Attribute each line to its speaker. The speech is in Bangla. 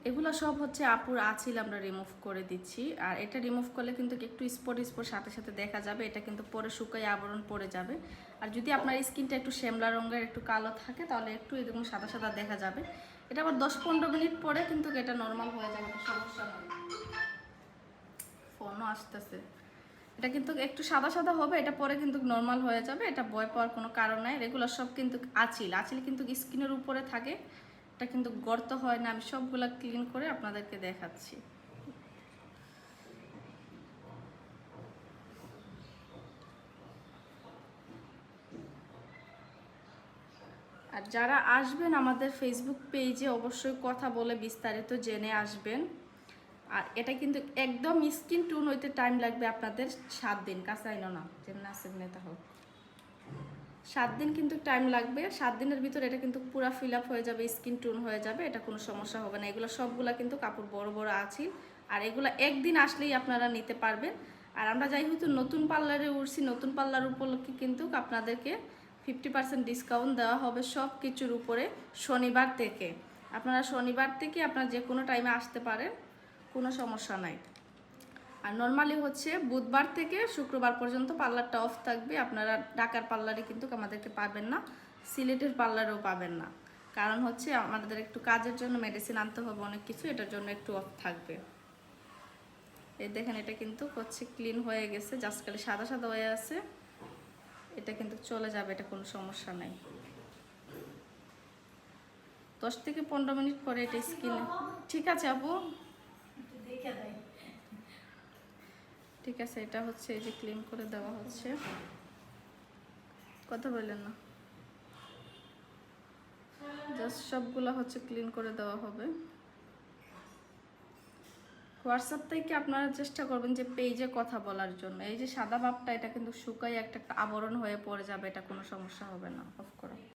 Speaker 1: এগুলো সব হচ্ছে আপুর আঁচিল আমরা রিমুভ করে দিচ্ছি। আর এটা রিমুভ করলে কিন্তু একটু স্পট স্পট সাথে সাথে দেখা যাবে, এটা কিন্তু পরে শুকায় আবরণ পড়ে যাবে। আর যদি আপনার স্কিনটা একটু শ্যামলা রঙের একটু কালো থাকে তাহলে একটু এরকম সাদা সাদা দেখা যাবে। এটা আবার 10-15 মিনিট পরে কিন্তু এটা নর্মাল হয়ে যাবে, সমস্যা নেই। ফোনও আসতেছে। এটা কিন্তু একটু সাদা সাদা হবে, এটা পরে কিন্তু নর্মাল হয়ে যাবে, এটা ভয় পাওয়ার কোনো কারণ নাই। রেগুলার সব কিন্তু আঁচিল কিন্তু স্কিনের উপরে থাকে, এটা কিন্তু গর্ত হয় না। আমি সবগুলা ক্লিন করে আপনাদেরকে দেখাচ্ছি। আর যারা আসবেন আমাদের ফেসবুক পেজে অবশ্যই কথা বলে বিস্তারিত জেনে আসবেন। আর এটা কিন্তু একদম স্কিন টুন হইতে টাইম লাগবে আপনাদের 7 দিন, কাছাইনো না যেমন আছে নেতা হোক, 7 দিন কিন্তু টাইম লাগবে। 7 দিনের ভিতরে এটা কিন্তু পুরো ফিল আপ হয়ে যাবে, স্কিন টোন হয়ে যাবে, এটা কোনো সমস্যা হবে না। এগুলো সবগুলা কিন্তু কাপড় বড় বড় আছে, আর এগুলো একদিন আসলেই আপনারা নিতে পারবেন। আর আমরা যাই হয়তো নতুন পার্লারে উঠছি, নতুন পার্লার উপলক্ষে কিন্তু আপনাদেরকে 50% ডিসকাউন্ট দেওয়া হবে সব কিছুর উপরে শনিবার থেকে। আপনারা শনিবার থেকে আপনারা যে কোনো টাইমে আসতে পারেন, কোনো সমস্যা নাই। আর নর্মালি হচ্ছে বুধবার থেকে শুক্রবার পর্যন্ত পার্লারটা অফ থাকবে। আপনারা ঢাকার পার্লারে কিন্তু আমাদেরকে পাবেন না, সিলেটের পার্লারেও পাবেন না। কারণ হচ্ছে আমাদের একটু কাজের জন্য মেডিসিন আনতে হবে অনেক কিছু, এটার জন্য একটু অফ থাকবে। এই দেখেন এটা কিন্তু হচ্ছে ক্লিন হয়ে গেছে, জাস্ট খালি সাদা সাদা হয়ে আছে, এটা কিন্তু চলে যাবে, এটা কোনো সমস্যা নাই। 10 থেকে 15 মিনিট পরে এটা স্কিনে ঠিক আছে আপু, ঠিক আছে। এটা হচ্ছে এই যে ক্লিন করে দেওয়া হচ্ছে, কথা বললেন না, জাস্ট সবগুলো হচ্ছে ক্লিন করে দেওয়া হবে। হোয়াটসঅ্যাপ থেকে আপনারা চেষ্টা করবেন যে পেজে কথা বলার জন্য। এই যে সাদা ভাবটা এটা কিন্তু শুকাই একটা আবরণ হয়ে পড়ে যাবে, এটা কোনো সমস্যা হবে না। অফ করো।